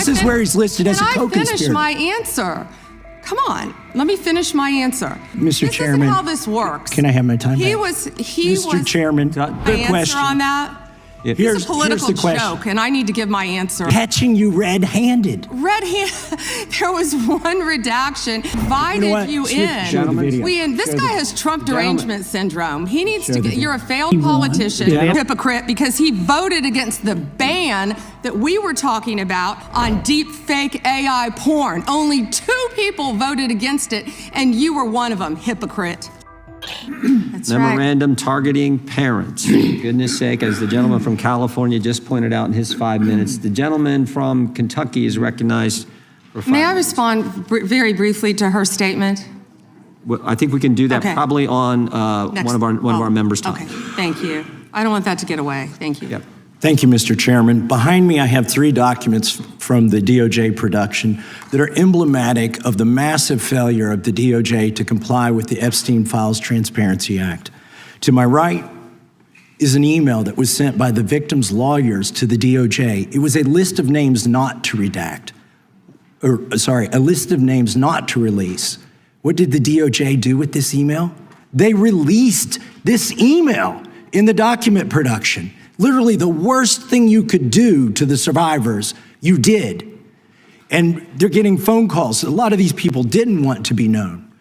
This is where he's listed as a co-conspirator. Can I finish my answer? Come on, let me finish my answer. Mr. Chairman, this is how this works. Can I have my time back? Mr. Chairman, good question. On that? It's a political joke, and I need to give my answer. Catching you red-handed. There was one redaction. Invited you in. This guy has Trump derangement syndrome. He needs to get. You're a failed politician, hypocrite, because he voted against the ban that we were talking about on deep fake AI porn. Only 2 people voted against it, and you were one of them, hypocrite. That's Memorandum targeting parents. For goodness sake, as the gentleman from California just pointed out in his 5 minutes, the gentleman from Kentucky is recognized for 5 May I minutes. respond very briefly to her statement? Well, I think we can do that probably on one of our members' time. Okay, thank you. I don't want that to get away. Thank you. Yep. Thank you, Mr. Chairman. Behind me, I have 3 documents from the DOJ production that are emblematic of the massive failure of the DOJ to comply with the Epstein Files Transparency Act. To my right is an email that was sent by the victims' lawyers to the DOJ. It was a list of names not to redact, a list of names not to release. What did the DOJ do with this email? They released this email in the document production. Literally the worst thing you could do to the survivors, you did. And they're getting phone calls. A lot of these people didn't want to be known.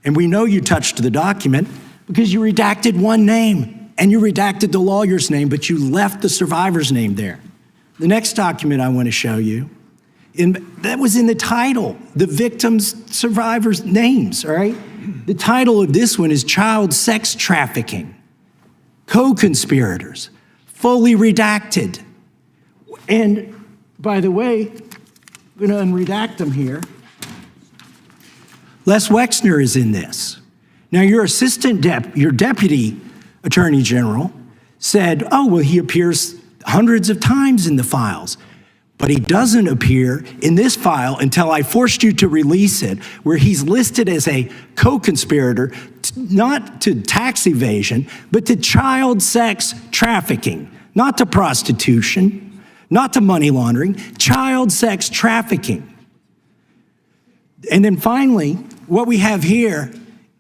And we know you touched the document because you redacted one name and you redacted the lawyer's name, but you left the survivor's name there. The next document I want to show you, that was in the title, the victims' survivors' names, all right? The title of this one is Child Sex Trafficking, Co-Conspirators. Fully redacted. And by the way, I'm going to unredact them here. Les Wexner is in this. Now your your deputy attorney general said, oh, well, he appears hundreds of times in the files, but he doesn't appear in this file until I forced you to release it, where he's listed as a co-conspirator, not to tax evasion, but to child sex trafficking, not to prostitution, not to money laundering, child sex trafficking. And then finally, what we have here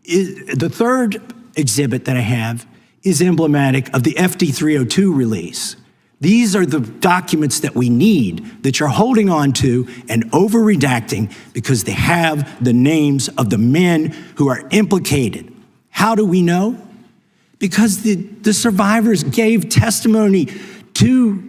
is the third exhibit that I have is emblematic of the FD 302 release. These are the documents that we need that you're holding on to and over-redacting because they have the names of the men who are implicated. How do we know? Because the survivors gave testimony to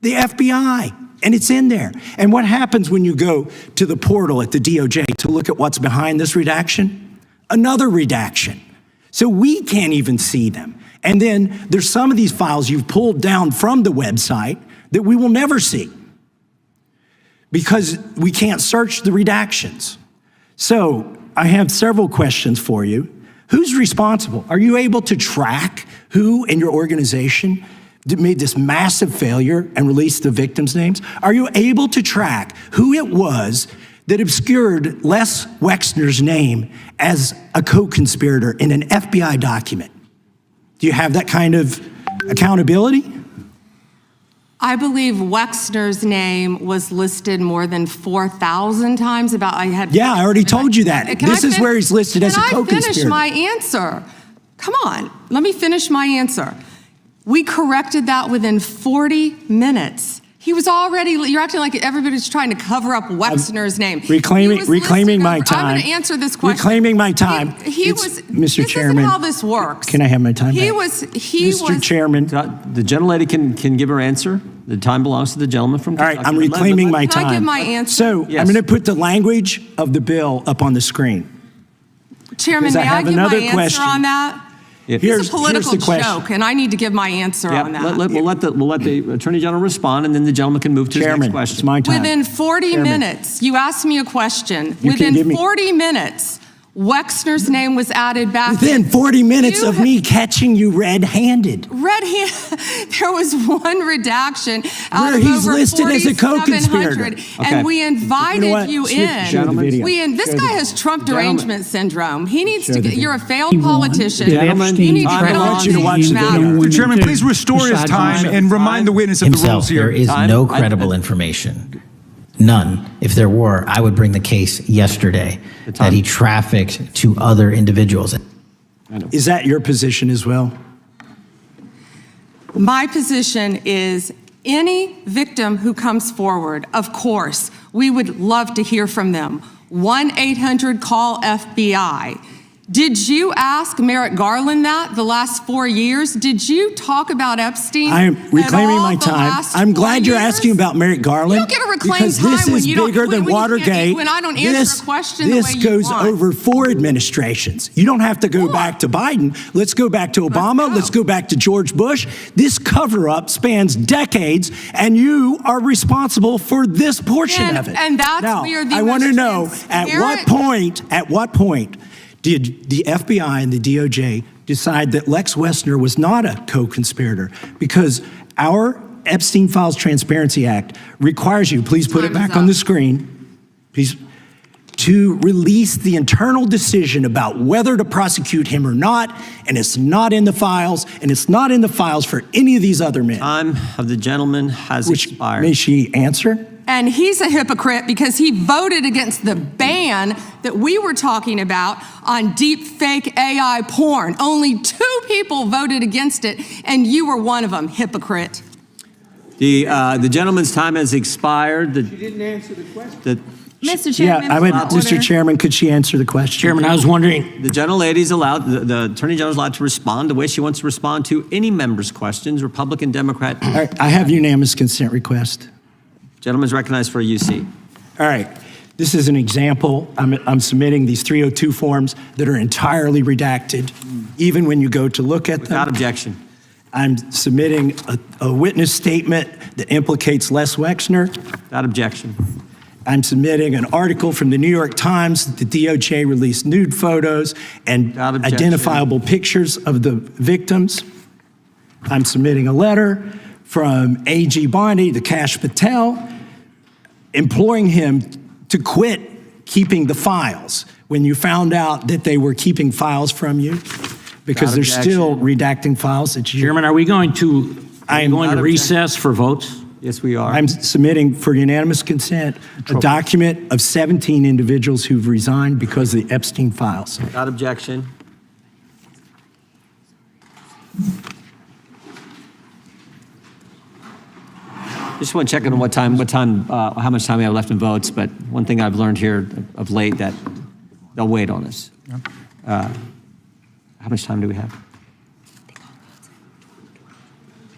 the FBI, and it's in there. And what happens when you go to the portal at the DOJ to look at what's behind this redaction? Another redaction. So we can't even see them. And then there's some of these files you've pulled down from the website that we will never see because we can't search the redactions. So I have several questions for you. Who's responsible? Are you able to track who in your organization made this massive failure and released the victims' names? Are you able to track who it was that obscured Les Wexner's name as a co-conspirator in an FBI document? Do you have that kind of accountability? I believe Wexner's name was listed more than 4,000 times. Yeah, I already told you that. This is where he's listed as a co-conspirator. Can I finish my answer? Come on, let me finish my answer. We corrected that within 40 minutes. He was already, you're acting like everybody's trying to cover up Wexner's name. Reclaiming my time. I'm going to answer this question. Reclaiming my time. Mr. Chairman. This is how this works. Can I have my time back? Mr. Chairman. The gentlelady can give her answer. The time belongs to the gentleman from Kentucky. All right, I'm reclaiming my time. Can I give my answer? So I'm going to put the language of the bill up on the screen. Chairman, may I give my answer on that? It's a political joke, and I need to give my answer on that. We'll let the Attorney General respond, and then the gentleman can move to his next question. It's my time. Within 40 minutes, you asked me a question. Within 40 minutes, Wexner's name was added back. Within 40 minutes of me catching you red-handed. There was one redaction out where of he's over listed as a co-conspirator. And we invited you in. This guy has Trump derangement syndrome. He needs to get, you're a failed politician. Gentlemen, you need to get on to these matters. Mr. Chairman, please restore his time and remind the witness of the rules here. There is no credible information. None. If there were, I would bring the case yesterday that he trafficked to other individuals. Is that your position as well? My position is any victim who comes forward, of course, we would love to hear from them. 1-800-CALL-FBI. Did you ask Merrick Garland that the last 4 years? Did you talk about Epstein? I am reclaiming my time. I'm glad you're asking about Merrick Garland. You don't get to reclaim because time this when is you don't- bigger than when you can't- Watergate. when I don't answer a question the way This you goes want. over 4 administrations. You don't have to go back to Biden. Let's go back to Obama. Let's go back to George Bush. This cover-up spans decades, and you are responsible for this portion of it. And that's now, where the I want to most know at what point did the FBI and the DOJ decide that Lex Wessner was not a co-conspirator? Because our Epstein Files Transparency Act requires you, please put it back on the screen, please, to release the internal decision about whether to prosecute him or not, and it's not in the files, and it's not in the files for any of these other men. Time of the gentleman has expired. May she answer? And he's a hypocrite because he voted against the ban that we were talking about on deep fake AI porn. Only 2 people voted against it, and you were one of them, hypocrite. The gentleman's time has expired. She didn't answer the question. Mr. Chairman, Mr. Chairman, could she answer the question? Chairman, I was wondering. The gentlelady's allowed, the Attorney General's allowed to respond the way she wants to respond to any member's questions, Republican, Democrat. All right, I have unanimous consent request. Gentleman's recognized for a UC. All right, this is an example. I'm submitting these 302 forms that are entirely redacted, even when you go to look at them. Without objection. I'm submitting a witness statement that implicates Les Wexner. Without objection. I'm submitting an article from the New York Times that the DOJ released nude photos and identifiable pictures of the victims. I'm submitting a letter from A.G. Bondi to Kash Patel, imploring him to quit keeping the files when you found out that they were keeping files from you, because they're still redacting files that you... Chairman, are we going to recess for votes? Yes, we are. I'm submitting for unanimous consent a document of 17 individuals who've resigned because of the Epstein files. Without objection. Just want to check on how much time we have left in votes, but one thing I've learned here of late that they'll wait on us. How much time do we have?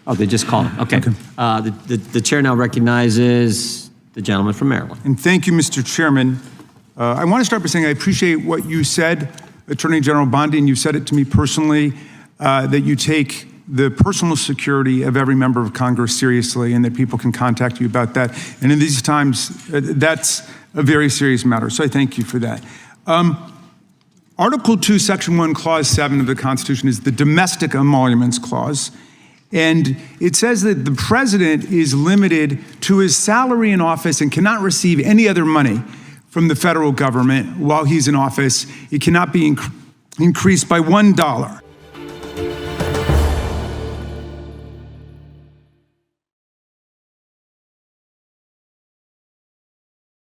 Oh, they just called. Okay. The chair now recognizes the gentleman from Maryland. And thank you, Mr. Chairman. I want to start by saying I appreciate what you said, Attorney General Bondi, and you said it to me personally, that you take the personal security of every member of Congress seriously and that people can contact you about that. And in these times, that's a very serious matter. So I thank you for that. Article 2, Section 1, Clause 7 of the Constitution is the Domestic Emoluments Clause. And it says that the president is limited to his salary in office and cannot receive any other money from the federal government while he's in office. It cannot be increased by $1.